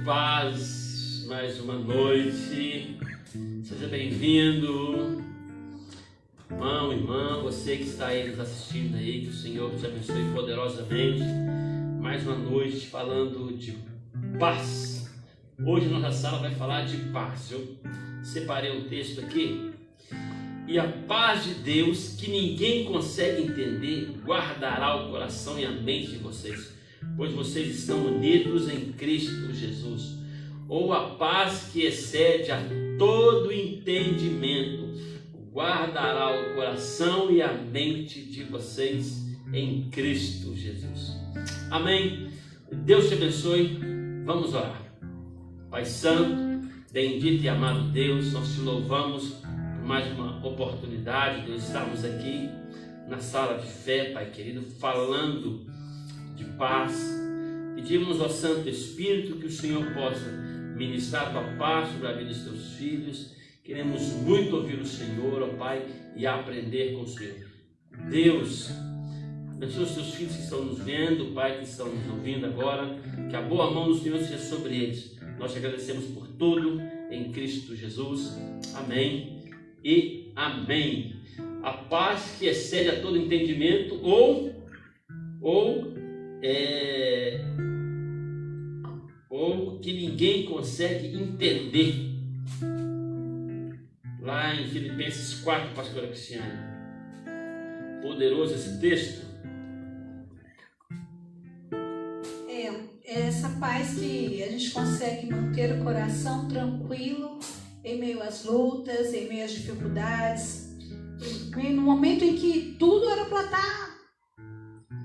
Paz, mais uma noite, seja bem-vindo, irmão, irmã, você que está aí nos assistindo aí, que o Senhor te abençoe poderosamente, mais uma noite falando de paz. Hoje a nossa sala vai falar de paz. Eu separei um texto aqui: e a paz de Deus, que ninguém consegue entender, guardará o coração e a mente de vocês, pois vocês estão unidos em Cristo Jesus. Ou a paz que excede a todo entendimento guardará o coração e a mente de vocês em Cristo Jesus. Amém? Deus te abençoe. Vamos orar. Pai Santo, bendito e amado Deus, nós te louvamos por mais uma oportunidade de estarmos aqui na sala de fé, Pai querido, falando de paz. Pedimos ao Santo Espírito que o Senhor possa ministrar a tua paz sobre a vida dos teus filhos. Queremos muito ouvir o Senhor, ó Pai, e aprender com o Senhor. Deus, abençoa os teus filhos que estão nos vendo, Pai, que estão nos ouvindo agora, que a boa mão do Senhor seja sobre eles. Nós te agradecemos por tudo em Cristo Jesus. Amém e amém. A paz que excede a todo entendimento ou que ninguém consegue entender. Lá em Filipenses 4, pastora Cristiane. Poderoso esse texto. Essa paz que a gente consegue manter o coração tranquilo em meio às lutas, em meio às dificuldades, no momento em que tudo era para estar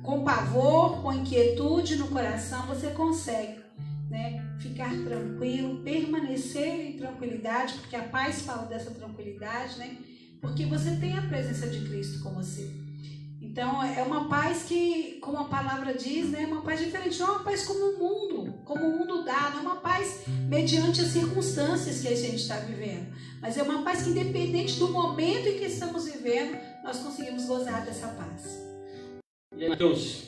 com pavor, com inquietude no coração, você consegue, né, ficar tranquilo, permanecer em tranquilidade, porque a paz fala dessa tranquilidade, né, porque você tem a presença de Cristo com você. Então é uma paz que, como a palavra diz, né, é uma paz diferente, não é uma paz como o mundo dá, não é uma paz mediante as circunstâncias que a gente está vivendo, mas é uma paz que, independente do momento em que estamos vivendo, nós conseguimos gozar dessa paz. E aí, Mateus,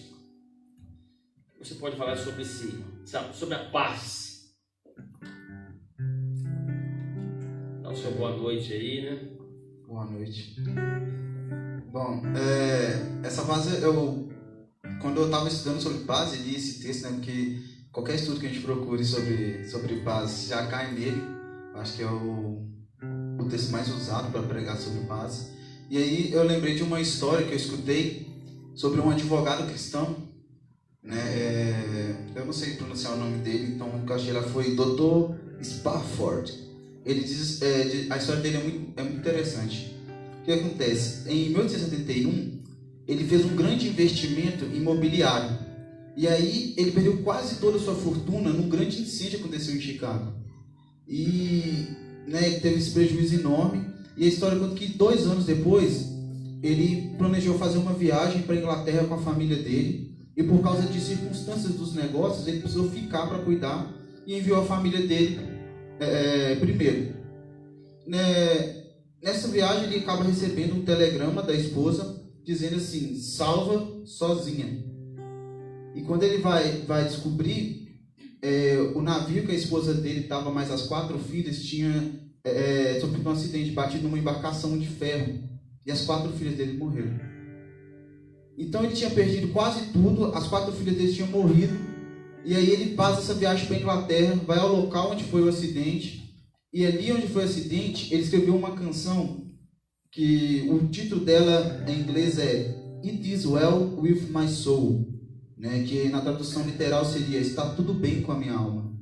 você pode falar sobre a paz. Dá o seu boa noite aí, né? Boa noite. Bom, essa paz, quando eu estava estudando sobre paz, eu li esse texto, né, porque qualquer estudo que a gente procure sobre paz já cai nele. Acho que é o texto mais usado para pregar sobre paz. E aí eu lembrei de uma história que eu escutei sobre um advogado cristão, né? Eu não sei pronunciar o nome dele, então o que eu achei lá foi Dr. Spafford. Ele diz, a história dele é muito interessante. O que acontece? Em 1871, ele fez um grande investimento imobiliário. E aí ele perdeu quase toda a sua fortuna num grande incêndio que aconteceu em Chicago. E, né, ele teve esse prejuízo enorme. E a história conta que 2 anos depois, ele planejou fazer uma viagem para a Inglaterra com a família dele. E por causa de circunstâncias dos negócios, ele precisou ficar para cuidar e enviou a família dele primeiro. Nessa viagem ele acaba recebendo um telegrama da esposa dizendo assim: salva sozinha. E quando ele vai descobrir, o navio que a esposa dele estava, mais as 4 filhas, tinha sofrido um acidente, batido numa embarcação de ferro, e as 4 filhas dele morreram. Então ele tinha perdido quase tudo, as 4 filhas dele tinham morrido, e aí ele passa essa viagem para a Inglaterra, vai ao local onde foi o acidente. E ali onde foi o acidente, ele escreveu uma canção que o título dela em inglês é It Is Well With My Soul, né? Que na tradução literal seria Está Tudo Bem com a Minha Alma.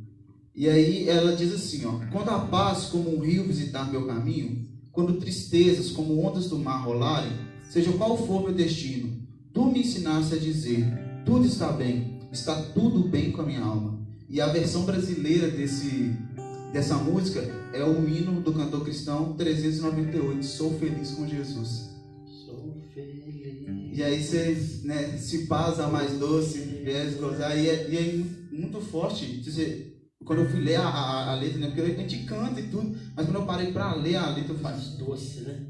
E aí ela diz assim, quando a paz como um rio visitar meu caminho, quando tristezas como ondas do mar rolarem, seja qual for meu destino, tu me ensinaste a dizer, tudo está bem, está tudo bem com a minha alma. E a versão brasileira dessa música é o hino do cantor cristão 398, Sou Feliz com Jesus. Sou feliz. E aí você, né, se paz a mais doce, viés gozar, e é muito forte dizer, quando eu fui ler a letra, né, porque a gente canta e tudo, mas quando eu parei para ler a letra, eu falei, Mais doce, né?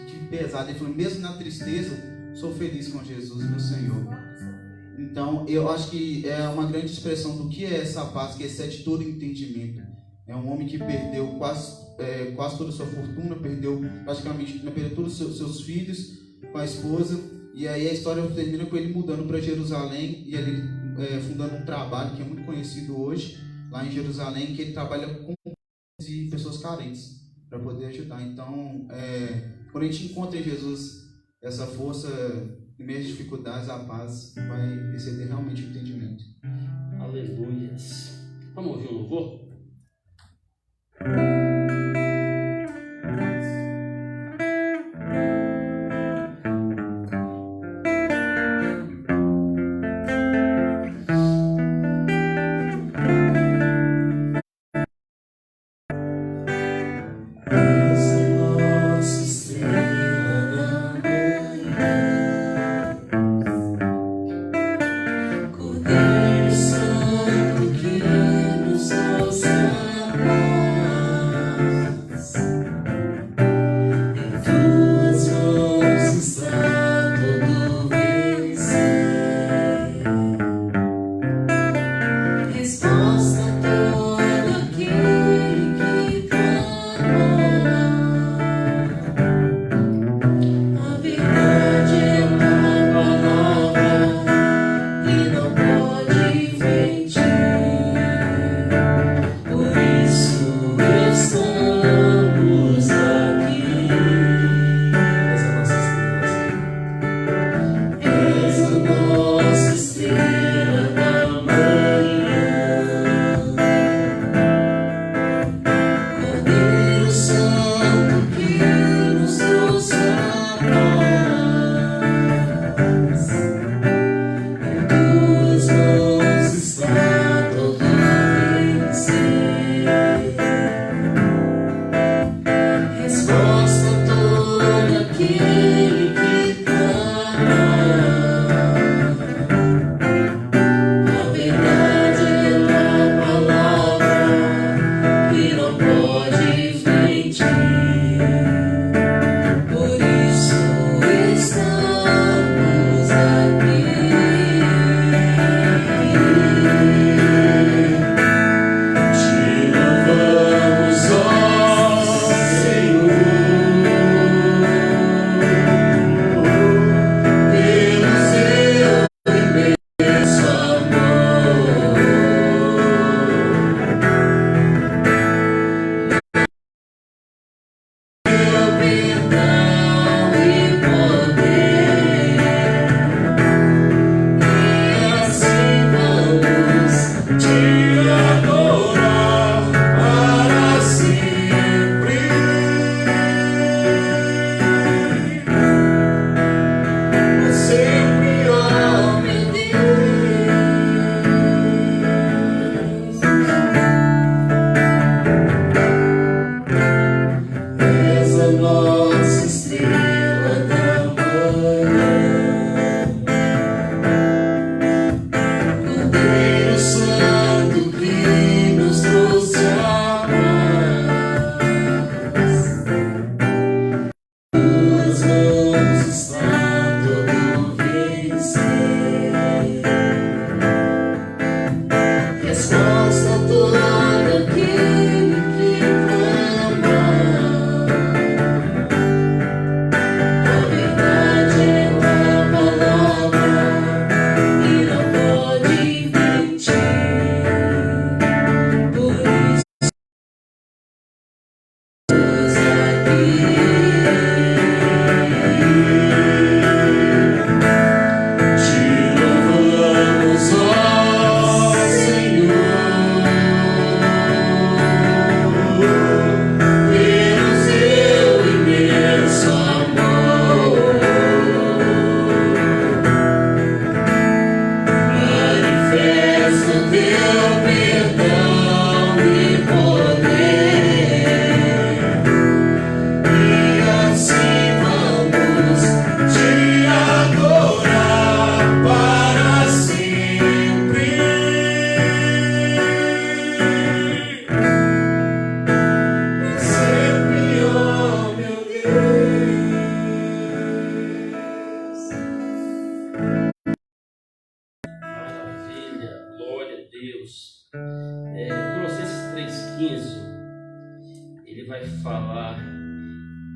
Que pesado. Ele falou, mesmo na tristeza, sou feliz com Jesus, meu Senhor. Então, eu acho que é uma grande expressão do que é essa paz, que excede todo entendimento. É um homem que perdeu quase toda a sua fortuna, perdeu todos os seus filhos com a esposa, e aí a história termina com ele mudando para Jerusalém e ele fundando um trabalho que é muito conhecido hoje, lá em Jerusalém, que ele trabalha com pessoas carentes para poder ajudar. Então, quando a gente encontra em Jesus essa força, em meio às dificuldades, a paz vai exceder realmente o entendimento. Aleluias. Vamos ouvir um louvor?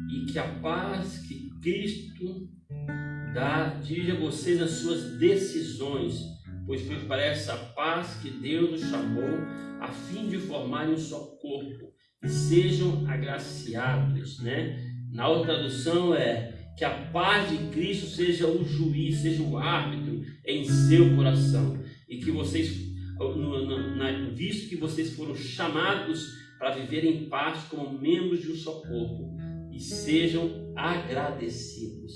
e que a paz que Cristo dá dirija vocês nas suas decisões, pois foi para essa paz que Deus os chamou, a fim de formarem um só corpo, e sejam agraciados, né? Na outra tradução que a paz de Cristo seja o juiz, seja o árbitro em seu coração, e que vocês, visto que vocês foram chamados para viver em paz como membros de um só corpo, e sejam agradecidos.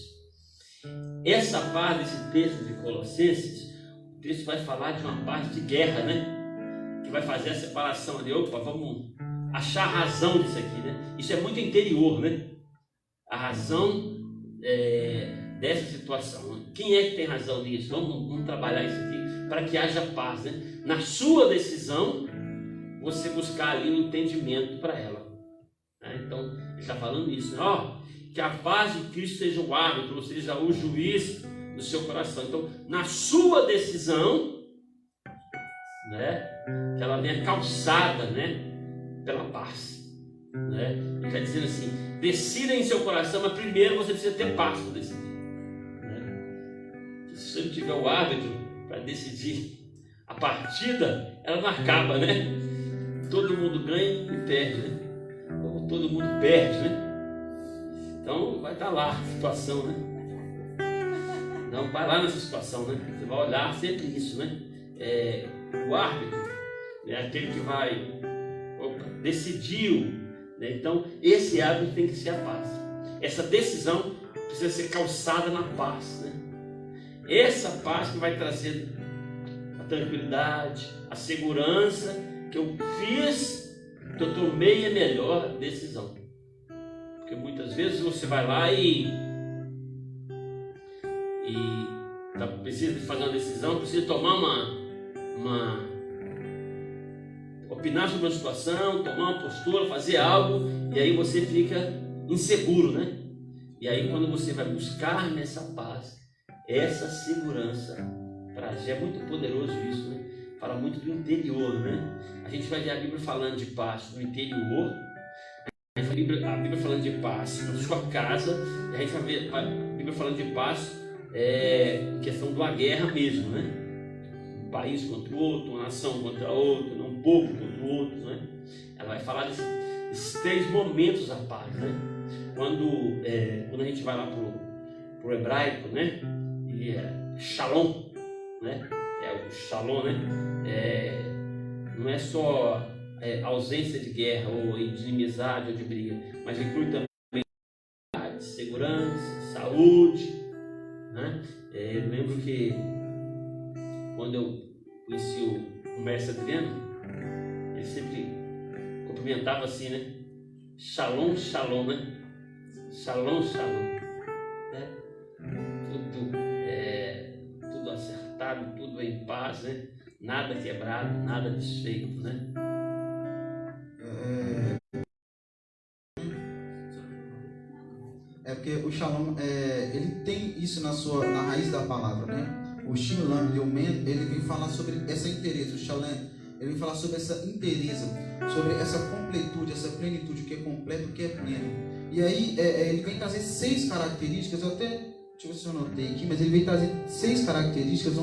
Essa paz desse texto de Colossenses, o texto vai falar de uma paz de guerra, né? Que vai fazer a separação ali. Opa, vamos achar a razão disso aqui, né? Isso é muito interior, né? A razão dessa situação. Quem é que tem razão nisso? Vamos trabalhar isso aqui para que haja paz, né? Na sua decisão, você buscar ali um entendimento para ela. Né? Então, ele está falando isso, né? Que a paz de Cristo seja o árbitro, ou seja, o juiz do seu coração. Então, na sua decisão, né, que ela venha calçada, né, pela paz. Né? Ele está dizendo assim: decida em seu coração, mas primeiro você precisa ter paz para decidir. Né? Se você não tiver o árbitro para decidir a partida, ela não acaba, né? Todo mundo ganha e perde, né? Ou todo mundo perde, né? Então vai estar lá a situação, né? Não, vai lá nessa situação, né? Você vai olhar sempre isso, né? O árbitro é aquele que vai decidiu, né? Então esse árbitro tem que ser a paz. Essa decisão precisa ser calçada na paz, né? Essa paz que vai trazer a tranquilidade, a segurança que eu fiz, que eu tomei a melhor decisão. Porque muitas vezes você vai lá e precisa fazer uma decisão, precisa tomar opinar sobre uma situação, tomar uma postura, fazer algo, e aí você fica inseguro, né? E aí quando você vai buscar nessa paz, essa segurança, é muito poderoso isso, né? Fala muito do interior, né? A gente vai ver a Bíblia falando de paz no interior, a Bíblia falando de paz na sua casa, e a gente vai ver a Bíblia falando de paz em questão de uma guerra mesmo, né? Um país contra o outro, uma nação contra outra, um povo contra o outro, né? Ela vai falar desses três momentos da paz, né? Quando a gente vai lá pro hebraico, né? E shalom, né? O shalom, né? Não é só ausência de guerra ou de inimizade ou de briga, mas inclui também segurança, saúde, né? Eu lembro que quando eu conheci o mestre Adriano, ele sempre cumprimentava assim, né? Shalom, shalom, né? Shalom, shalom, né? Tudo acertado, tudo em paz, né? Nada quebrado, nada desfeito, né? Porque o Shalom, ele tem isso na raiz da palavra, né? O Shalom, ele vem falar sobre essa inteireza. O Shalom, ele vem falar sobre essa inteireza, sobre essa completude, essa plenitude, o que é completo, o que é pleno. E aí, ele vem trazer 6 características, deixa eu ver se eu anotei aqui, mas ele vem trazer 6 características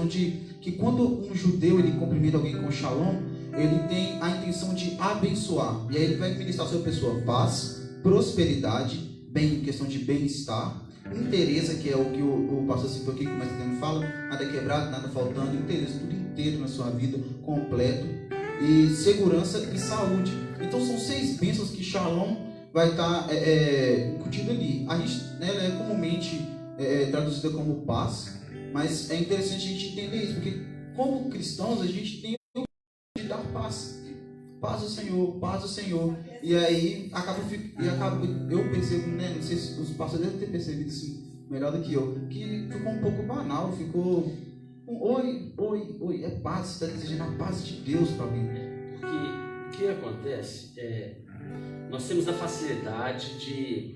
que quando um judeu ele cumprimenta alguém com Shalom, ele tem a intenção de abençoar. E aí ele vai ministrar sobre a pessoa paz, prosperidade, bem, questão de bem-estar, inteireza, que é o que o pastor citou aqui, que o mestre também fala, nada quebrado, nada faltando, inteireza, tudo inteiro na sua vida, completo, e segurança e saúde. Então são 6 bênçãos que Shalom vai estar incutido ali. A gente, ela é comumente traduzida como paz, mas é interessante a gente entender isso, porque como cristãos a gente tem o de dar paz. Paz do Senhor, paz do Senhor. E aí eu percebo, né? Não sei se os pastores devem ter percebido isso melhor do que eu, que ficou um pouco banal, ficou oi, é paz, você está desejando a paz de Deus para mim. Porque o que acontece nós temos a facilidade de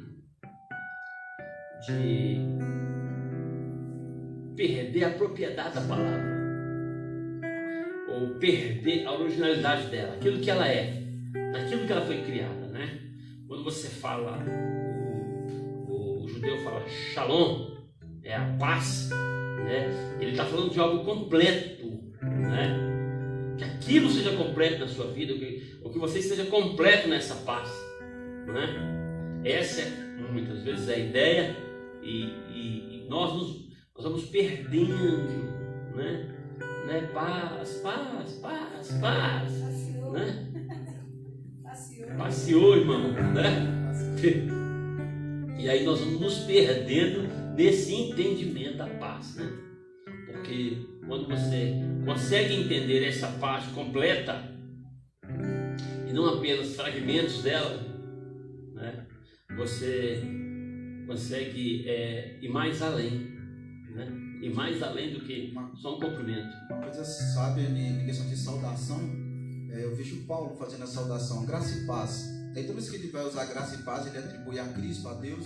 perder a propriedade da palavra, ou perder a originalidade dela, aquilo que ela é, naquilo que ela foi criada, né? Quando você fala judeu fala shalom, é a paz, né? Ele está falando de algo completo, né? Que aquilo seja completo na sua vida, ou que você esteja completo nessa paz, né? Essa é muitas vezes a ideia, e nós vamos perdendo, né? Paz, né? Passeou, irmão, né? E aí nós vamos nos perdendo nesse entendimento da paz, né? Porque quando você consegue entender essa paz completa e não apenas fragmentos dela, né? Você consegue ir mais além, né? E mais além do que só um cumprimento. Uma coisa sábia em questão de saudação, eu vejo Paulo fazendo a saudação, graça e paz. Aí toda vez que ele vai usar graça e paz, ele atribui a Cristo, a Deus,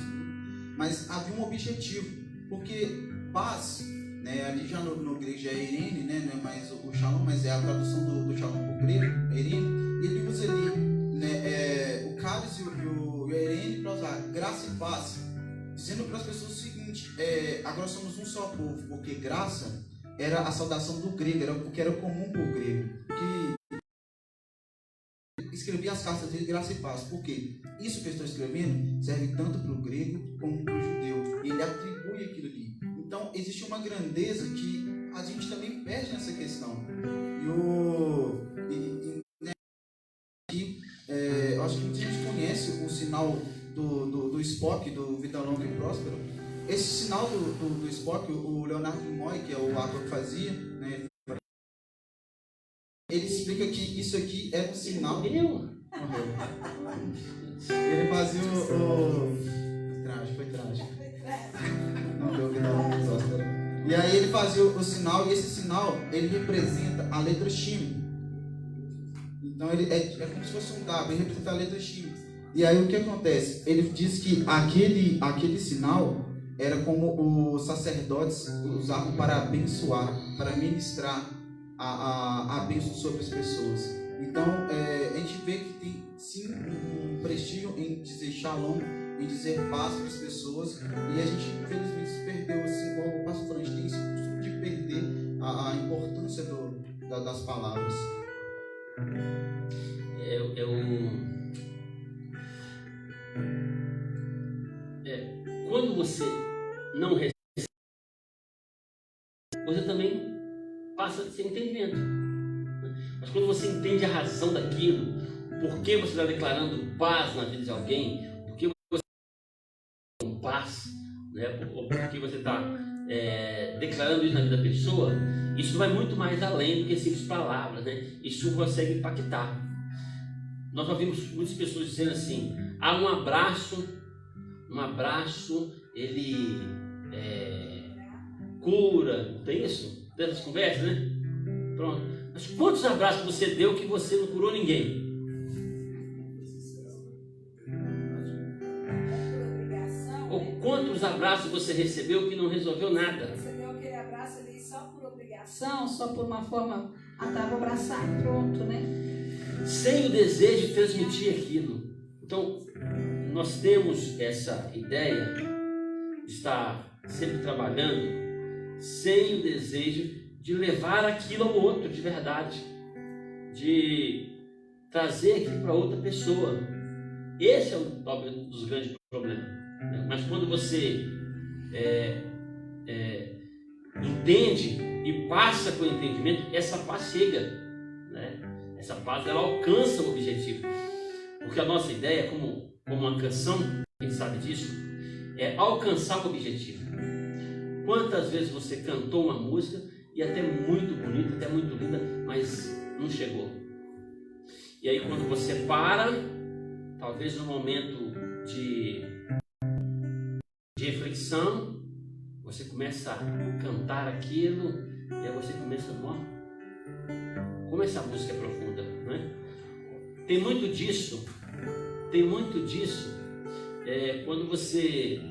mas havia um objetivo, porque paz, né, ali já no grego já é Irene, né, não é mais o shalom, mas é a tradução do shalom para o grego, Irene, ele usa ali, né, o cálice e o Irene para usar graça e paz, dizendo para as pessoas o seguinte, agora somos um só povo, porque graça era a saudação do grego, era o que era comum para o grego, que escrevia as cartas dele, graça e paz, porque isso que eu estou escrevendo serve tanto para o grego como para o judeu, e ele atribui aquilo ali. Então existe uma grandeza que a gente também perde nessa questão. Eu acho que muita gente conhece o sinal do Spock, do Vida Longa e Próspera. Esse sinal do Spock, o Leonardo Nimoy, que é o ator que fazia, né, ele explica que isso aqui é um sinal. Morreu. Ele fazia foi trágico. Não deu vida longa e próspera. E aí ele fazia o sinal, e esse sinal ele representa a letra Shin. Então ele é como se fosse um W, ele representa a letra Shin. E aí o que acontece? Ele diz que aquele sinal era como os sacerdotes usavam para abençoar, para ministrar a bênção sobre as pessoas. Então a gente vê que tem sim um prestígio em dizer shalom, em dizer paz para as pessoas, e a gente infelizmente se perdeu, assim, como o pastor falou, a gente tem esse costume de perder a importância das palavras. Quando você não recebe, você também passa a ter entendimento. Mas quando você entende a razão daquilo, por que você está declarando paz na vida de alguém, por que você está com paz, né? Ou por que você está declarando isso na vida da pessoa, isso vai muito mais além do que simples palavras, né? Isso consegue impactar. Nós ouvimos muitas pessoas dizendo assim: um abraço, ele cura, não tem isso? Dessas conversas, né? Pronto. Mas quantos abraços você deu que você não curou ninguém? Ou quantos abraços você recebeu que não resolveu nada? Você deu aquele abraço ali só por obrigação, só por uma forma, vou abraçar, pronto, né? Sem o desejo de transmitir aquilo. Então, nós temos essa ideia de estar sempre trabalhando sem o desejo de levar aquilo ao outro de verdade, de trazer aquilo para outra pessoa. Esse é talvez um dos grandes problemas. Mas quando você entende e passa com o entendimento, essa paz chega, né? Essa paz, ela alcança o objetivo. Porque a nossa ideia, como uma canção, quem sabe disso, é alcançar o objetivo. Quantas vezes você cantou uma música e até muito bonita, até muito linda, mas não chegou? E aí quando você para, talvez no momento de reflexão, você começa a cantar aquilo, e aí você começa a... Como essa música é profunda, né? Tem muito disso quando você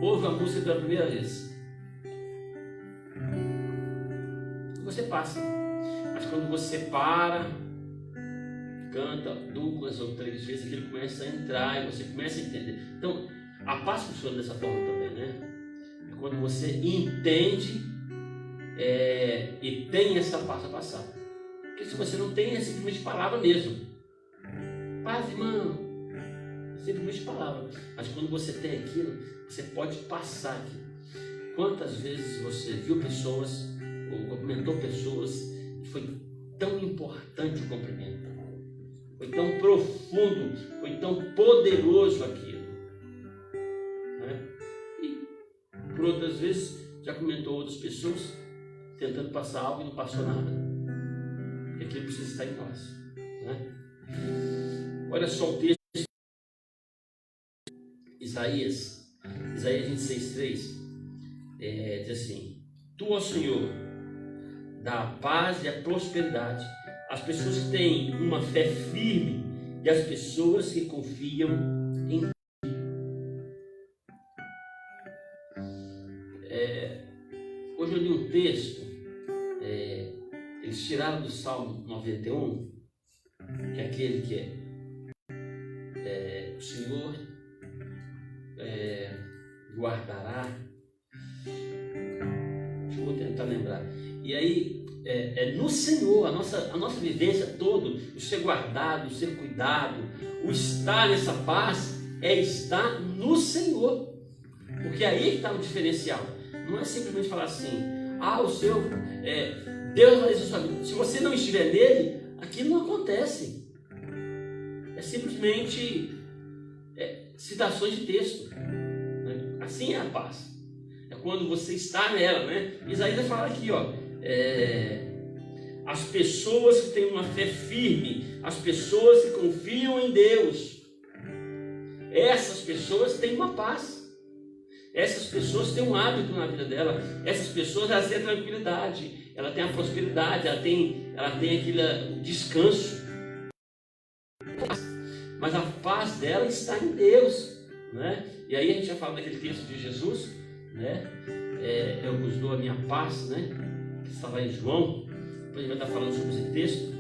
ouve a música pela primeira vez, você passa. Mas quando você para, canta 2 ou 3 vezes, aquilo começa a entrar e você começa a entender. Então, A paz funciona dessa forma também, né? É quando você entende e tem essa paz a passar. Porque se você não tem, é simplesmente palavra mesmo. Paz, irmão, é simplesmente palavra. Mas quando você tem aquilo, você pode passar aquilo. Quantas vezes você viu pessoas ou cumprimentou pessoas e foi tão importante o cumprimento, foi tão profundo, foi tão poderoso aquilo, né? E por outras vezes já cumprimentou outras pessoas tentando passar algo e não passou nada, porque aquilo precisa estar em nós, né? Olha só o texto, Isaías 26:3, diz assim: Tu, ó Senhor, dá a paz e a prosperidade às pessoas que têm uma fé firme e às pessoas que confiam em Ti. Hoje eu li um texto, eles tiraram do Salmo 91, que é aquele que o Senhor guardará. Vou tentar lembrar. E aí, no Senhor, a nossa vivência toda, o ser guardado, o ser cuidado, o estar nessa paz, estar no Senhor. Porque aí que está o diferencial. Não é simplesmente falar assim, o Senhor, Deus vai sua vida. Se você não estiver nele, aquilo não acontece. É simplesmente citações de texto, né? Assim é a paz. É quando você está nela, né? Isaías fala aqui, ó, as pessoas que têm uma fé firme, as pessoas que confiam em Deus, essas pessoas têm uma paz. Essas pessoas têm um hábito na vida dela. Essas pessoas, elas têm a tranquilidade, ela tem a prosperidade, ela tem aquele descanso. Mas a paz dela está em Deus, né? E aí a gente já fala daquele texto de Jesus, né? Eu vos dou a minha paz, né? Que estava em João. Depois a gente vai estar falando sobre esse texto,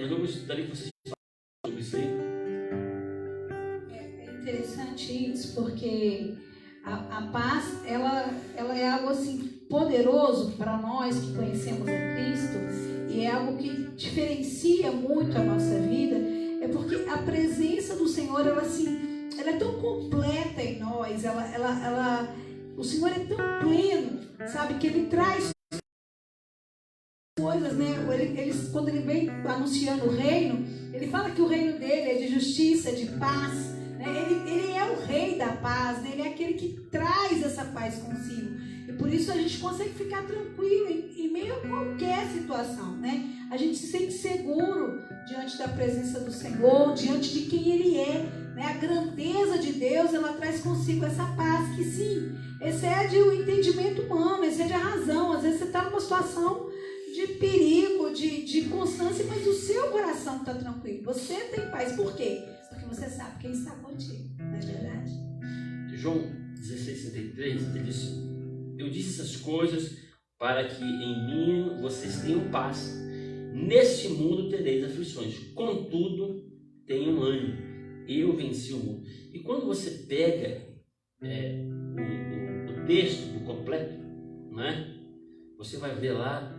mas eu gostaria que vocês falassem sobre isso aí. É interessante isso, porque a paz, ela é algo assim poderoso para nós que conhecemos a Cristo, e é algo que diferencia muito a nossa vida. É porque a presença do Senhor, ela é tão completa em nós, o Senhor é tão pleno, sabe, que Ele traz coisas, né? Quando Ele vem anunciando o reino, Ele fala que o reino dele é de justiça, de paz, né? Ele é o rei da paz, né? Ele é aquele que traz essa paz consigo. E por isso a gente consegue ficar tranquilo em meio a qualquer situação, né? A gente se sente seguro diante da presença do Senhor, diante de quem Ele é, né? A grandeza de Deus, ela traz consigo essa paz que sim, excede o entendimento humano, excede a razão. Às vezes você está numa situação de perigo, de constância, mas o seu coração está tranquilo, você tem paz. Por quê? Porque você sabe quem está contigo, não é verdade? João 16:33, ele diz: Eu disse essas coisas para que em mim vocês tenham paz. Neste mundo tereis aflições, contudo tenham ânimo, eu venci o mundo. E quando você pega o texto do completo, né, você vai ver lá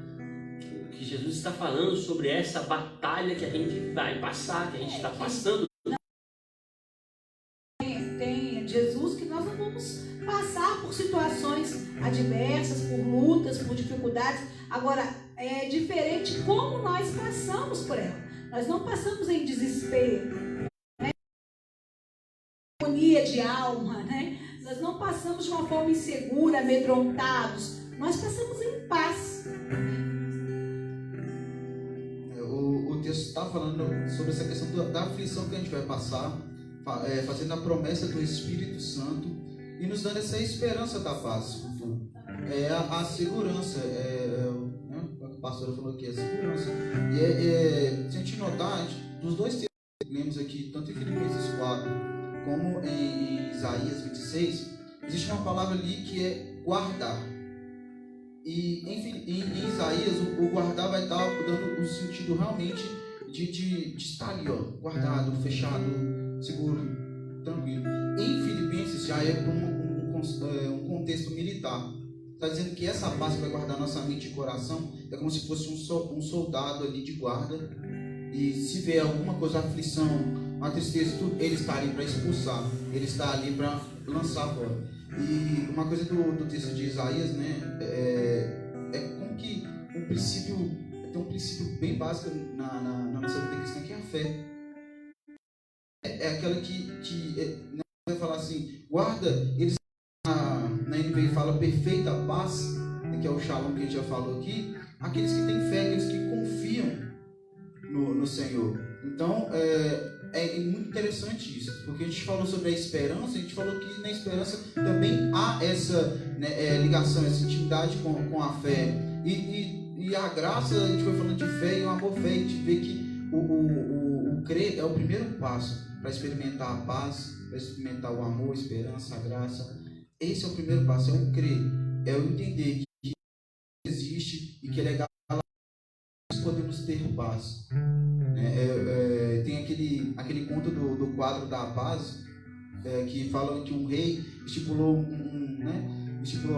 que Jesus está falando sobre essa batalha que a gente vai passar, que a gente está passando. Tem Jesus que nós não vamos passar por situações adversas, por lutas, por dificuldades. Agora, é diferente como nós passamos por ela. Nós não passamos em desespero, né? Agonia de alma, né? Nós não passamos de uma forma insegura, amedrontados. Nós passamos em paz. O texto está falando sobre essa questão da aflição que a gente vai passar, fazendo a promessa do Espírito Santo e nos dando essa esperança da paz. A segurança, né? A pastora falou aqui, a segurança. E se a gente notar, dos dois textos que lemos aqui, tanto em Filipenses 4 como em Isaías 26, existe uma palavra ali que é guardar. E em Isaías, o guardar vai estar dando um sentido realmente de estar ali, ó, guardado, fechado, seguro, tranquilo. Em Filipenses já Israel para um contexto militar. Está dizendo que essa paz que vai guardar nossa mente e coração é como se fosse um soldado ali de guarda, e se vê alguma coisa, aflição, uma tristeza, tudo, ele está ali para expulsar, ele está ali para lançar fora. E uma coisa do texto de Isaías, né, é como que tem um princípio bem básico na nossa vida cristã, que é a fé. É aquela que vai falar assim, guarda, eles na NVI fala perfeita paz, que é o shalom que a gente já falou aqui, aqueles que têm fé, aqueles que confiam no Senhor. Então é muito interessante isso, porque a gente falou sobre a esperança, a gente falou que na esperança também há essa, né, ligação, essa intimidade com a fé, e a graça, a gente foi falando de fé e o amor, fé, a gente vê que o crer é o primeiro passo para experimentar a paz, para experimentar o amor, a esperança, a graça. Esse é o primeiro passo, é o crer, é o entender que existe e que é legal, podemos ter paz. Tem aquele conto do quadro da paz, que fala que um rei estipulou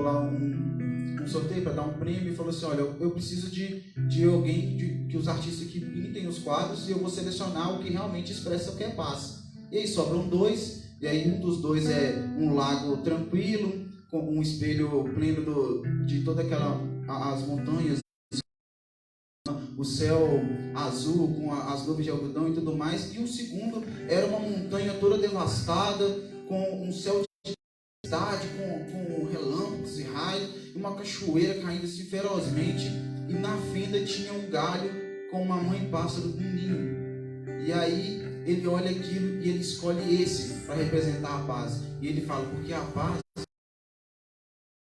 lá um sorteio para dar um prêmio e falou assim, olha, eu preciso de alguém, que os artistas que pintem os quadros, e eu vou selecionar o que realmente expressa o que é paz. E aí sobram 2, e aí um dos 2 é um lago tranquilo, com um espelho pleno de toda as montanhas, o céu azul com as nuvens de algodão e tudo mais, e o segundo era uma montanha toda devastada, com um céu de tempestade, com relâmpagos e raios, e uma cachoeira caindo assim ferozmente, e na fenda tinha um galho com uma mãe pássaro com um ninho. E aí ele olha aquilo e ele escolhe esse para representar a paz, e ele fala, porque a paz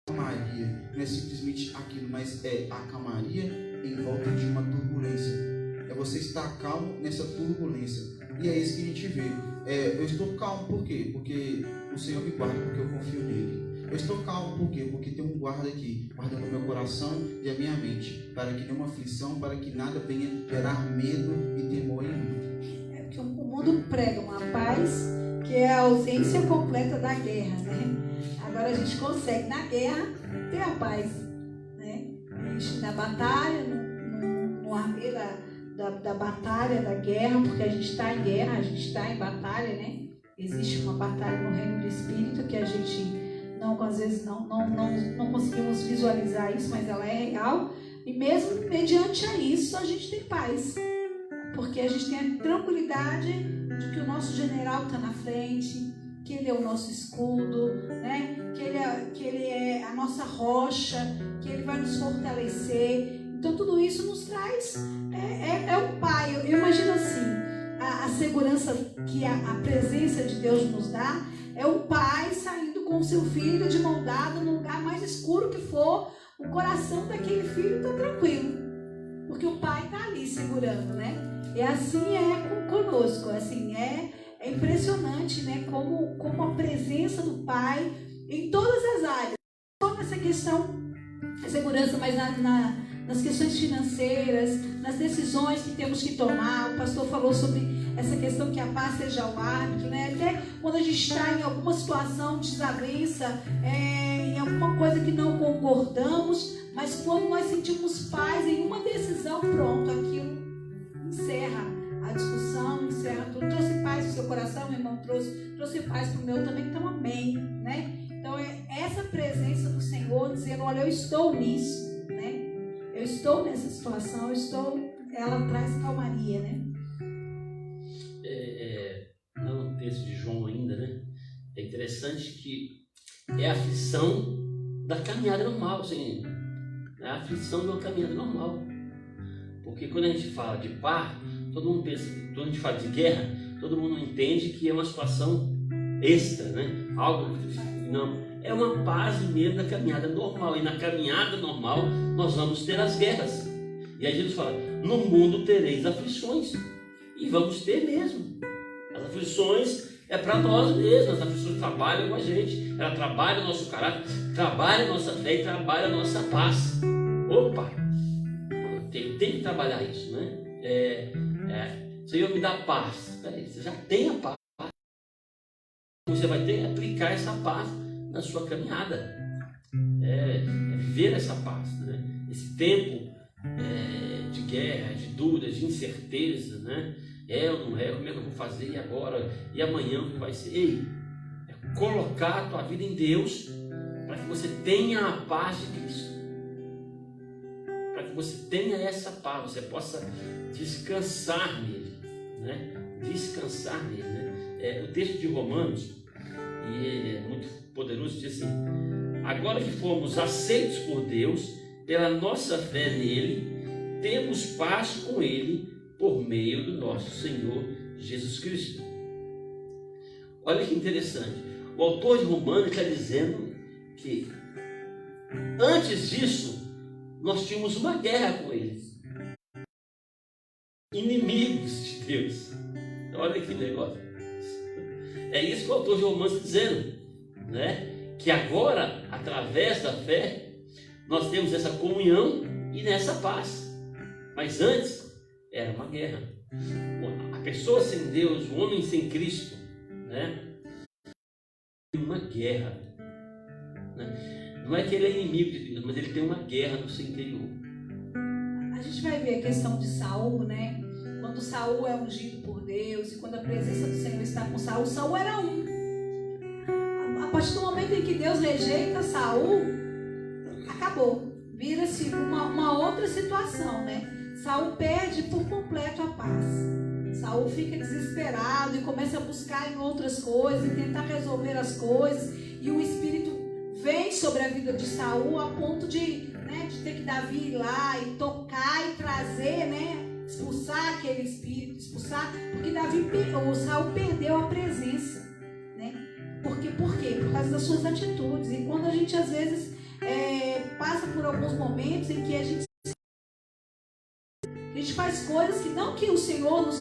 calmaria, não é simplesmente aquilo, mas é a calmaria em volta de uma turbulência. É você estar calmo nessa turbulência. E é isso que a gente vê. Eu estou calmo por quê? Porque o Senhor me guarda, porque eu confio nele. Eu estou calmo por quê? Porque tem um guarda aqui, guardando o meu coração e a minha mente, para que nenhuma aflição, para que nada venha gerar medo e temor em mim. É porque o mundo prega uma paz que é a ausência completa da guerra, né? Agora a gente consegue, na guerra, ter a paz, né? A gente, na batalha, no armeiro da batalha, da guerra, porque a gente está em guerra, a gente está em batalha, né? Existe uma batalha no reino do Espírito que a gente às vezes não conseguimos visualizar isso, mas ela é real. E mesmo mediante a isso, a gente tem paz, porque a gente tem a tranquilidade de que o nosso general está na frente, que ele é o nosso escudo, né? que ele é a nossa rocha, que ele vai nos fortalecer. Então tudo isso nos traz um pai. Eu imagino assim, a segurança que a presença de Deus nos dá é um pai saindo com o seu filho de mão dada no lugar mais escuro que for. O coração daquele filho está tranquilo, porque o pai está ali segurando, né? E assim é conosco, assim, é impressionante, né? Como a presença do pai em todas as áreas, não só nessa questão da segurança, mas nas questões financeiras, nas decisões que temos que tomar. O pastor falou sobre essa questão que a paz seja o árbitro, né? Até quando a gente está em alguma situação de desavença, em alguma coisa que não concordamos, mas quando nós sentimos paz em uma decisão, pronto, aquilo encerra a discussão, encerra tudo. Trouxe paz para o seu coração, meu irmão, trouxe paz para o meu também, então amém, né? Então é essa presença do Senhor dizendo, olha, eu estou nisso, né? Eu estou nessa situação, ela traz calmaria, né? No texto de João ainda, né? É interessante que é a aflição da caminhada normal, assim, é a aflição de uma caminhada normal. Porque quando a gente fala de paz, todo mundo pensa, quando a gente fala de guerra, todo mundo entende que é uma situação extra, né? Algo, não, é uma paz mesmo da caminhada normal. E na caminhada normal nós vamos ter as guerras. E aí Jesus fala, no mundo tereis aflições. E vamos ter mesmo. As aflições é para nós mesmos, as aflições trabalham com a gente, ela trabalha o nosso caráter, trabalha a nossa fé e trabalha a nossa paz. Opa! Tem que trabalhar isso, né? Senhor, me dá paz. Peraí, você já tem a paz. Você vai ter que aplicar essa paz na sua caminhada. Viver essa paz, né? Esse tempo de guerra, de dúvidas, de incerteza, né? Ou não é? Como é que eu vou fazer? E agora? E amanhã o que vai ser? Ei, é colocar a tua vida em Deus para que você tenha a paz de Cristo. Para que você tenha essa paz, você possa descansar nele, né? Descansar nele, né? O texto de Romanos, e ele é muito poderoso, diz assim: agora que fomos aceitos por Deus, pela nossa fé nele, temos paz com ele por meio do nosso Senhor Jesus Cristo. Olha que interessante. O autor de Romanos está dizendo que antes disso nós tínhamos uma guerra com eles, inimigos de Deus. Olha que negócio. É isso que o autor de Romanos está dizendo, né? Que agora, através da fé, nós temos essa comunhão e nessa paz. Mas antes era uma guerra. A pessoa sem Deus, o homem sem Cristo, né? Uma guerra, né? Não é que ele é inimigo de Deus, mas ele tem uma guerra no seu interior. A gente vai ver a questão de Saul, né? Quando Saul é ungido por Deus e quando a presença do Senhor está com Saul, Saul era um. A partir do momento em que Deus rejeita Saul, acabou. Vira-se uma outra situação, né? Saul perde por completo a paz. Saul fica desesperado e começa a buscar em outras coisas e tentar resolver as coisas. E o Espírito vem sobre a vida de Saul a ponto de ter que Davi ir lá e tocar e trazer, né? Expulsar aquele espírito, porque o Saul perdeu a presença, né? Por quê? Por causa das suas atitudes. E quando a gente às vezes passa por alguns momentos em que a gente faz coisas que não que o Senhor nos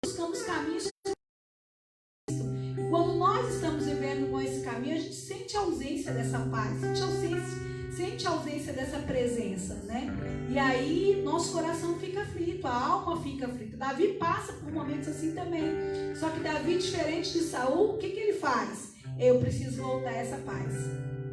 buscamos caminhos. E quando nós estamos vivendo com esse caminho, a gente sente a ausência dessa paz, sente a ausência dessa presença, né? E aí nosso coração fica aflito, a alma fica aflita. Davi passa por momentos assim também. Só que Davi, diferente de Saul, o que ele faz? Eu preciso voltar a essa paz.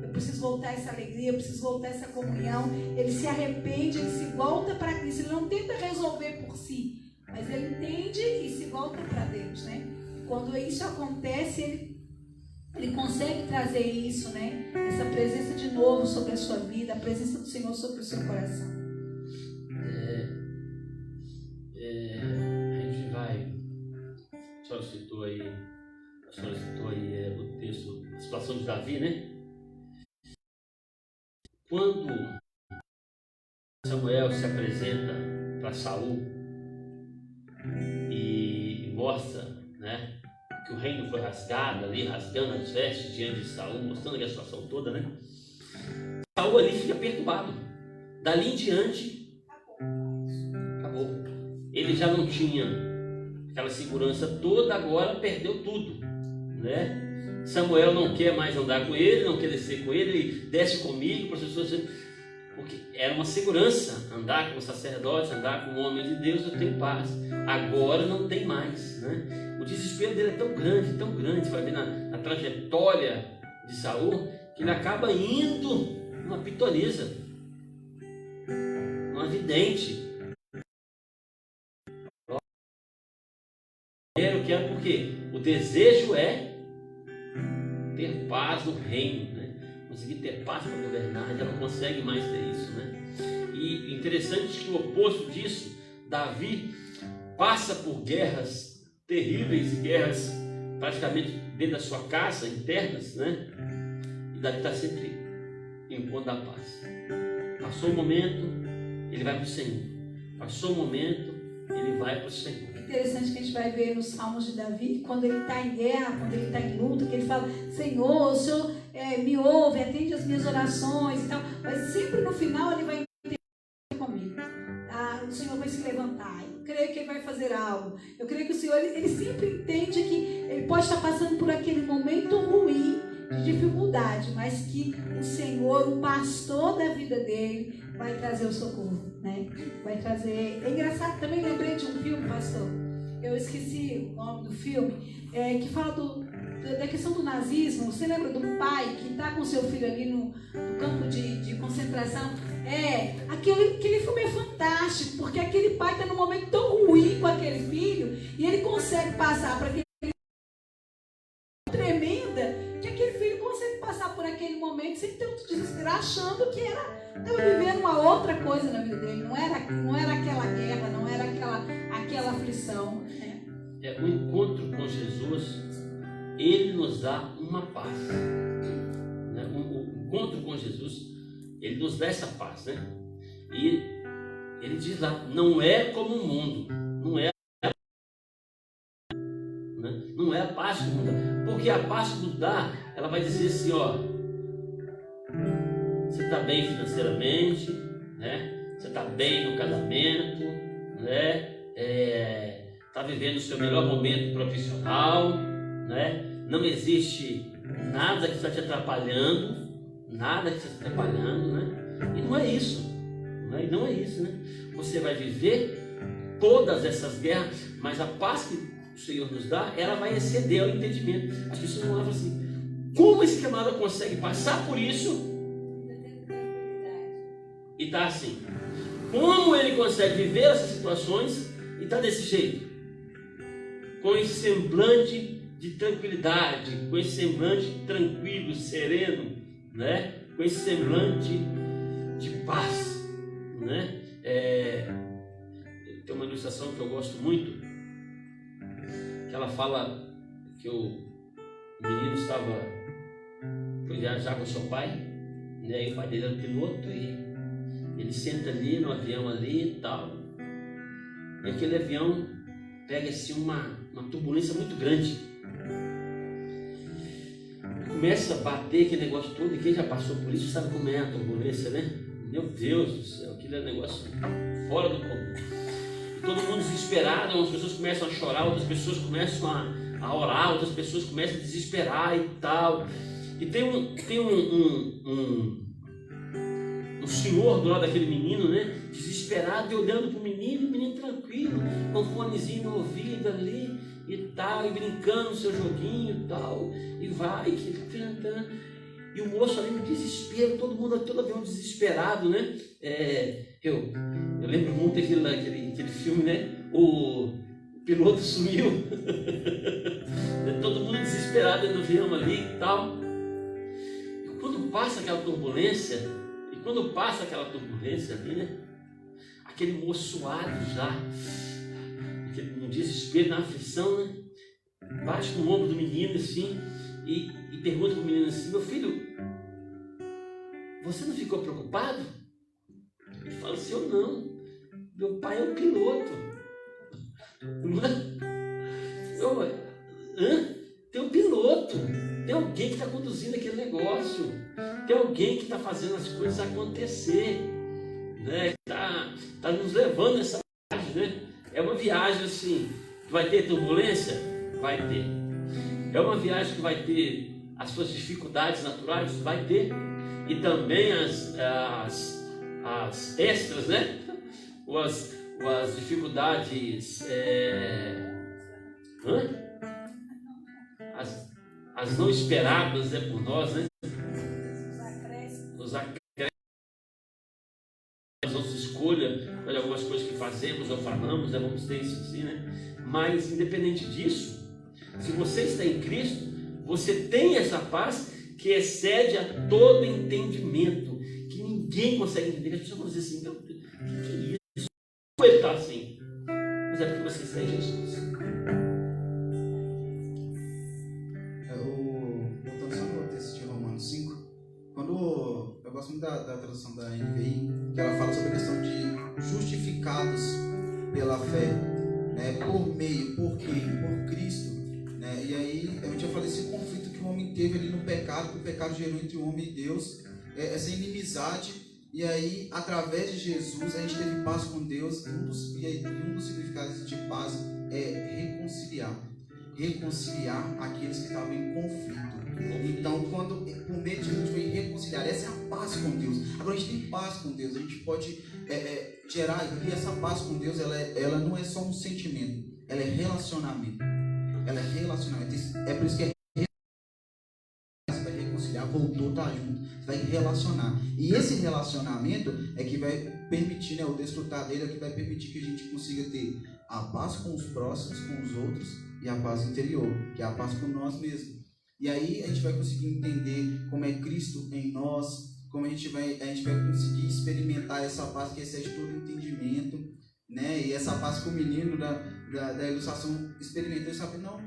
Eu preciso voltar a essa alegria, eu preciso voltar a essa comunhão. Ele se arrepende, ele se volta para Cristo. Ele não tenta resolver por si, mas ele entende e se volta para Deus, né? Quando isso acontece, ele consegue trazer isso, né? Essa presença de novo sobre a sua vida, a presença do Senhor sobre o seu coração. A gente vai. A senhora citou aí o texto, a situação de Davi, né? Quando Samuel se apresenta para Saul e mostra, né, que o reino foi rasgado ali, rasgando as vestes diante de Saul, mostrando aquela situação toda, né? Saul ali fica perturbado. Dali em diante, acabou. Ele já não tinha aquela segurança toda, agora perdeu tudo, né? Samuel não quer mais andar com ele, não quer descer com ele, ele desce comigo, porque era uma segurança andar com o sacerdote, andar com o homem de Deus, eu tenho paz. Agora não tem mais, né? O desespero dele é tão grande, você vai ver na trajetória de Saul, que ele acaba indo numa pitonisa, numa vidente. Eu quero porque o desejo é ter paz no reino, né? Conseguir ter paz para governar, já não consegue mais ter isso, né? E interessante que o oposto disso, Davi passa por guerras terríveis, guerras praticamente dentro da sua casa, internas, né? E Davi está sempre impondo a paz. Passou o momento, ele vai para o Senhor. Passou o momento, ele vai para o Senhor. Interessante que a gente vai ver nos Salmos de Davi, quando ele está em guerra, quando ele está em luta, que ele fala: Senhor, o Senhor me ouve, atende as minhas orações e tal, mas sempre no final ele vai interagir comigo. O Senhor vai se levantar, eu creio que ele vai fazer algo, eu creio que o Senhor, ele sempre entende que ele pode estar passando por aquele momento ruim, de dificuldade, mas que o Senhor, o pastor da vida dele, vai trazer o socorro, né? Vai trazer. É engraçado, também lembrei de um filme, pastor, eu esqueci o nome do filme, que fala da questão do nazismo. Você lembra do pai que está com seu filho ali no campo de concentração? Aquele filme é fantástico, porque aquele pai está num momento tão ruim com aquele filho e ele consegue passar para aquele tremenda, que aquele filho consegue passar por aquele momento sem tanto desespero, achando que estava vivendo uma outra coisa na vida dele. Não era aquela guerra, não era aquela aflição. O encontro com Jesus, ele nos dá uma paz. Né? O encontro com Jesus, ele nos dá essa paz, né? E ele diz lá, não é como o mundo, não é a paz que o mundo dá, porque a paz que o mundo dá, ela vai dizer assim, ó, você está bem financeiramente, né? Você está bem no casamento, né? Está vivendo o seu melhor momento profissional, né? Não existe nada que está te atrapalhando, né? E não é isso, não é isso, né? Você vai viver todas essas guerras, mas a paz que o Senhor nos dá, ela vai exceder ao entendimento. As pessoas vão falar assim, como esse camarada consegue passar por isso e está assim? Como ele consegue viver essas situações e está desse jeito? Com esse semblante de tranquilidade, com esse semblante tranquilo, sereno, né? Com esse semblante de paz, né? Tem uma ilustração que eu gosto muito, que ela fala que o menino foi viajar com seu pai, né? E o pai dele era um piloto e ele senta ali no avião ali e tal, e aquele avião pega assim uma turbulência muito grande, começa a bater aquele negócio todo, e quem já passou por isso sabe como é a turbulência, né? Meu Deus do céu, aquele é um negócio fora do comum. E todo mundo desesperado, umas pessoas começam a chorar, outras pessoas começam a orar, outras pessoas começam a desesperar e tal. E tem um senhor do lado daquele menino, né? Desesperado e olhando para o menino tranquilo, com um fonezinho no ouvido ali e tal, e brincando no seu joguinho e tal, e vai, e o moço ali no desespero, todo avião desesperado, né? Eu lembro muito aquele filme, né? O piloto sumiu, todo mundo desesperado no avião ali e tal. E quando passa aquela turbulência ali, né? Aquele moço suado já, no desespero, na aflição, né? Bate no ombro do menino assim e pergunta para o menino assim, meu filho, você não ficou preocupado? Ele fala assim, eu não, meu pai é um piloto. Tem um piloto, tem alguém que está conduzindo aquele negócio, tem alguém que está fazendo as coisas acontecer, né? Tá nos levando nessa viagem, né? É uma viagem assim, que vai ter turbulência? Vai ter. É uma viagem que vai ter as suas dificuldades naturais? Vai ter. E também as extras, né? As dificuldades, as não esperadas, né, por nós, né? Os acréscimos, nossa escolha, olha, algumas coisas que fazemos ou falamos, né? Vamos ter isso assim, né? Mas independente disso, se você está em Cristo, você tem essa paz que excede a todo entendimento, que ninguém consegue entender. As pessoas vão dizer assim, meu Deus, o que é isso? Como ele está assim? Mas é porque você está em Jesus. Voltando só para o texto de Romanos 5, eu gosto muito da tradução da NVI, que ela fala sobre a questão de justificados pela fé, né? Por quem? Por Cristo, né? E aí eu já falei esse conflito que o homem teve ali no pecado, que o pecado gerou entre o homem e Deus, essa inimizade, e aí através de Jesus a gente teve paz com Deus, e um dos significados de paz é reconciliar aqueles que estavam em conflito. Então, quando por meio de Jesus foi reconciliar, essa é a paz com Deus. Agora a gente tem paz com Deus, a gente pode gerar, e essa paz com Deus, ela não é só um sentimento, ela é relacionamento. Ela é relacionamento. É por isso que você vai reconciliar, voltou, tá junto, você vai relacionar. E esse relacionamento é que vai permitir, né, o desfrutar dele é que vai permitir que a gente consiga ter a paz com os próximos, com os outros, e a paz interior, que é a paz com nós mesmos. E aí a gente vai conseguir entender como é Cristo em nós, como a gente vai conseguir experimentar essa paz que excede todo entendimento, né? E essa paz que o menino da ilustração experimentou e sabe, não,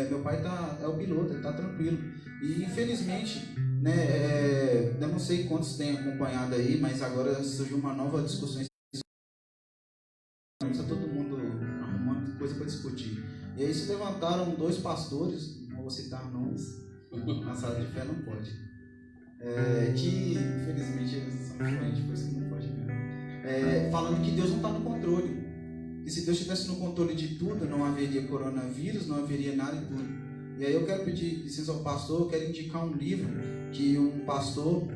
meu pai é o piloto, ele está tranquilo. E infelizmente, né, eu não sei quantos têm acompanhado aí, mas agora surgiu uma nova discussão. Está todo mundo arrumando coisa para discutir. E aí se levantaram 2 pastores, não vou citar nomes, na sala de fé não pode, que infelizmente eles são influentes, por isso que não pode mesmo, falando que Deus não está no controle. E se Deus estivesse no controle de tudo, não haveria coronavírus, não haveria nada e tudo. E aí eu quero pedir licença ao pastor, eu quero indicar um livro que um pastor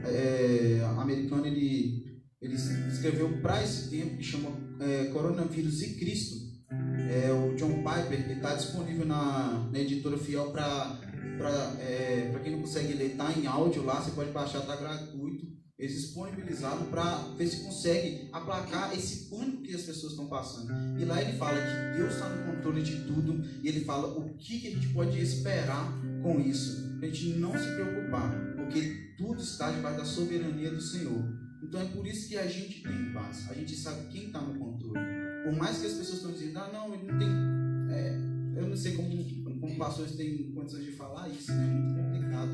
americano ele escreveu para esse tempo, que chama Coronavírus e Cristo. O John Piper, ele está disponível na editora Fiel para quem não consegue ler, está em áudio lá, você pode baixar, está gratuito. Eles disponibilizaram para ver se consegue aplacar esse pânico que as pessoas estão passando. E lá ele fala que Deus está no controle de tudo, e ele fala o que a gente pode esperar com isso, para a gente não se preocupar, porque tudo está debaixo da soberania do Senhor. Então é por isso que a gente tem paz, a gente sabe quem está no controle. Por mais que as pessoas estão dizendo, não, ele não tem... eu não sei como pastores têm condições de falar isso, né? É muito complicado.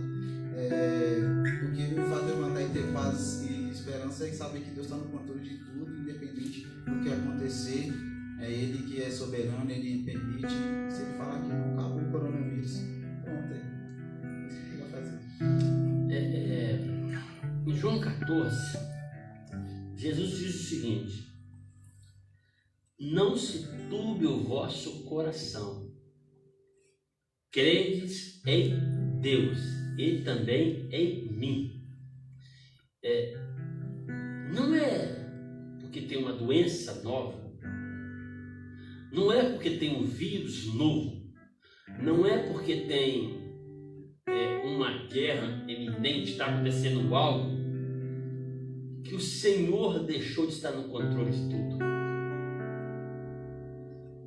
O que me faz levantar e ter paz e esperança é saber que Deus está no controle de tudo, independente do que acontecer. É Ele que é soberano, Ele permite. Se Ele falar que não acabou o coronavírus, pronto, o que Ele vai fazer? Em João 14, Jesus diz o seguinte: não se turbe o vosso coração, credes em Deus e também em mim. Não é porque tem uma doença nova, não é porque tem um vírus novo, não é porque tem uma guerra eminente, está acontecendo algo, que o Senhor deixou de estar no controle de tudo.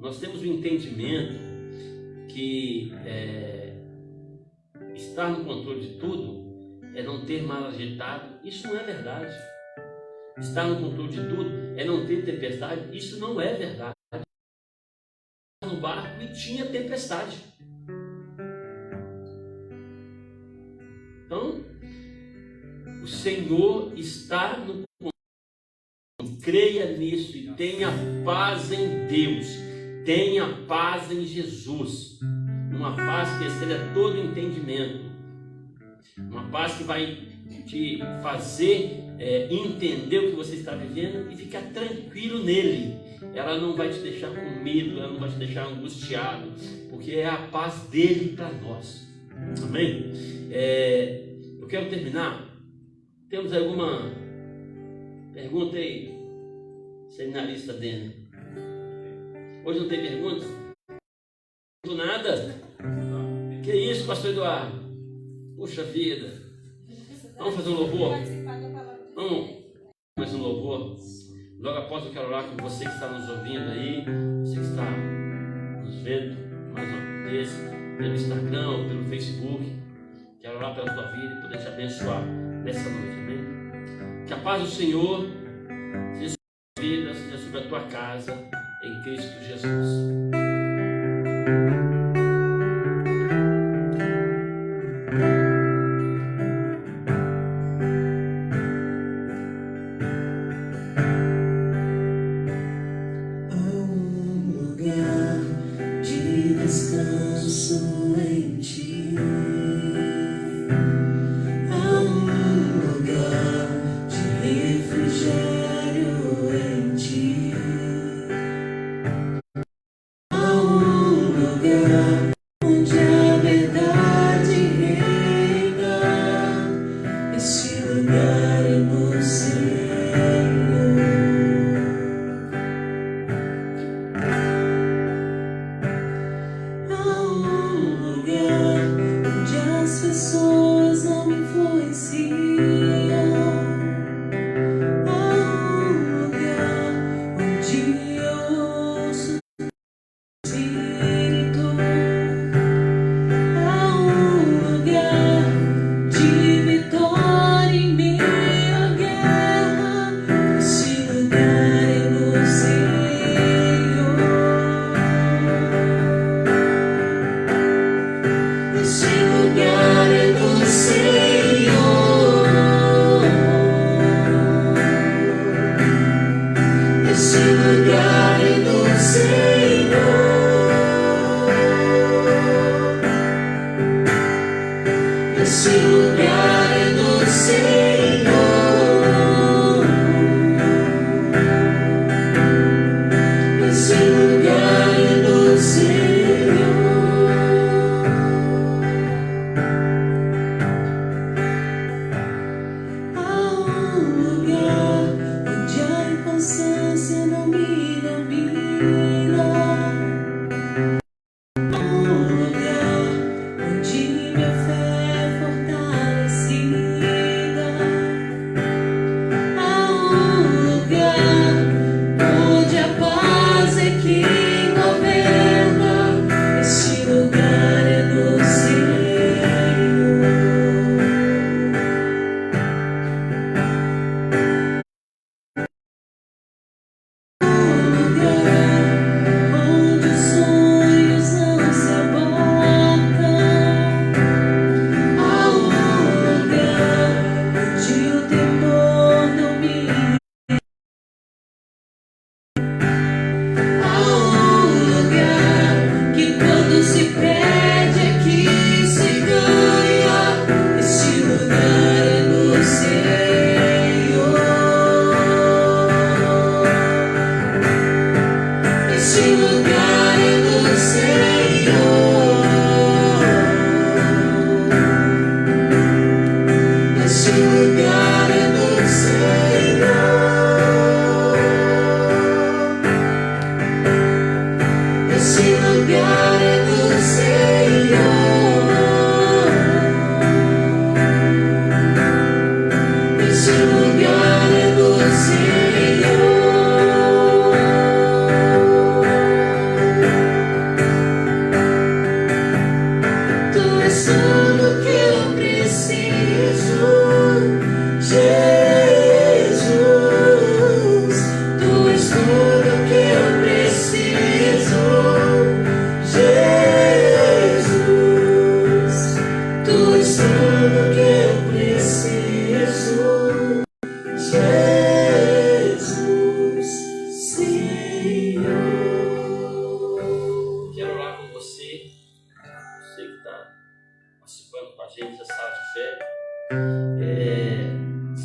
Nós temos o entendimento que estar no controle de tudo é não ter mar agitado. Isso não é verdade. Estar no controle de tudo é não ter tempestade. Isso não é verdade. No barco e tinha tempestade. Então, o Senhor está no controle. Creia nisso e tenha paz em Deus. Tenha paz em Jesus. Uma paz que excede a todo entendimento. Uma paz que vai te fazer entender o que você está vivendo e ficar tranquilo nele. Ela não vai te deixar com medo, ela não vai te deixar angustiado, porque é a paz dele para nós. Amém? Eu quero terminar. Temos alguma pergunta aí, seminarista Denner? Hoje não tem pergunta? Do nada? Que isso, pastor Eduardo? Puxa vida. Vamos fazer um louvor? Vamos fazer um louvor? Logo após eu quero orar com você que está nos ouvindo aí, você que está nos vendo mais uma vez, pelo Instagram ou pelo Facebook. Quero orar pela tua vida e poder te abençoar nessa noite, amém? Que a paz do Senhor seja sobre a tua vida, seja sobre a tua casa, em Cristo Jesus.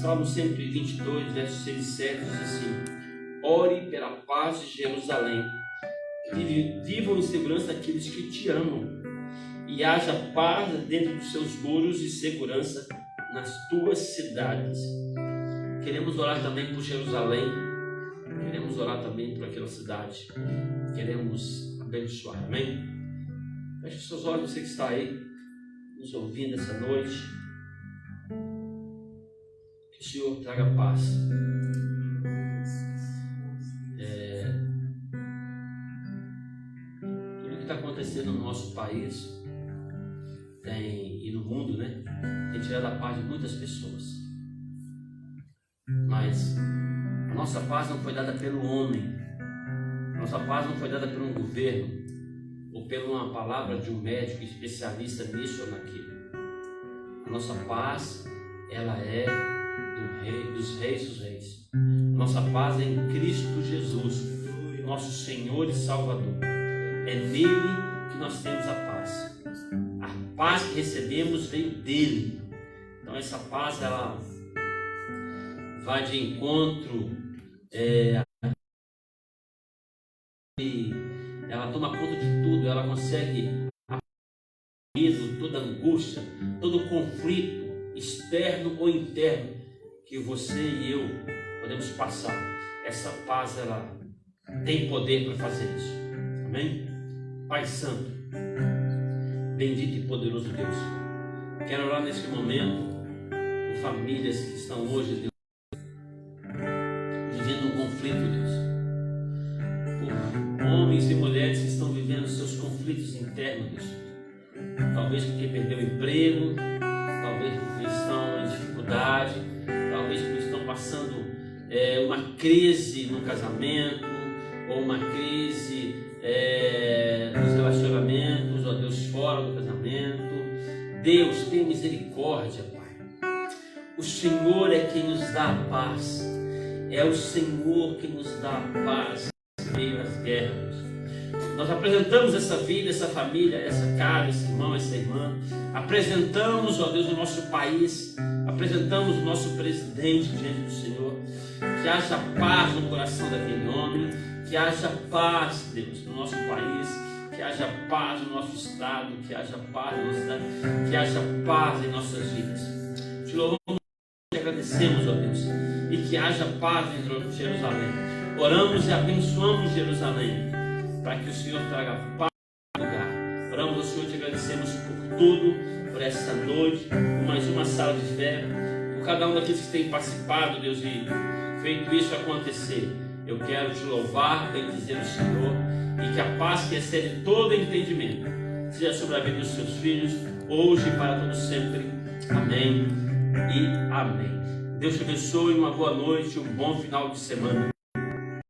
Salmo 122, versos 6 e 7 diz assim: ore pela paz de Jerusalém, vivam em segurança aqueles que te amam, e haja paz dentro dos seus muros e segurança nas tuas cidades. Queremos orar também por Jerusalém, queremos orar também por aquela cidade, queremos abençoar, amém? Feche seus olhos, você que está aí nos ouvindo essa noite. Que o Senhor traga paz. Tudo que está acontecendo no nosso país e no mundo, né, tem tirado a paz de muitas pessoas. Mas a nossa paz não foi dada pelo homem. A nossa paz não foi dada por um governo ou por uma palavra de um médico especialista nisso ou naquilo. A nossa paz, ela é dos reis dos reis. Nossa paz é em Cristo Jesus, nosso Senhor e Salvador. É nele que nós temos a paz. A paz que recebemos veio dele. Então essa paz, ela vai de encontro, ela toma conta de tudo, ela consegue toda angústia, todo conflito externo ou interno que você e eu podemos passar. Essa paz, ela tem poder para fazer isso, amém? Pai Santo, bendito e poderoso Deus, quero orar nesse momento por famílias que estão hoje, Deus, vivendo um conflito, Deus, por homens e mulheres que estão vivendo seus conflitos internos, Deus, talvez porque perdeu o emprego, talvez porque estão em dificuldade, talvez porque estão passando uma crise no casamento, ou uma crise nos relacionamentos, ó Deus, fora do casamento. Deus, tem misericórdia, Pai. O Senhor é quem nos dá a paz, é o Senhor que nos dá a paz em meio às guerras. Nós apresentamos essa vida, essa família, essa casa, esse irmão, essa irmã. Apresentamos, ó Deus, o nosso país. Apresentamos o nosso presidente diante do Senhor. Que haja paz no coração daquele homem. Que haja paz, Deus, no nosso país. Que haja paz no nosso estado. Que haja paz na nossa cidade. Que haja paz em nossas vidas. Te louvamos e agradecemos, ó Deus. E que haja paz em Jerusalém. Oramos e abençoamos Jerusalém, para que o Senhor traga paz no lugar. Oramos ao Senhor e te agradecemos por tudo, por essa noite, por mais uma sala de fé, por cada um daqueles que tem participado, Deus, e feito isso acontecer. Eu quero te louvar, bendizer o Senhor, e que a paz que excede todo entendimento seja sobre a vida dos seus filhos, hoje e para todo sempre. Amém e amém. Deus te abençoe, uma boa noite, um bom final de semana.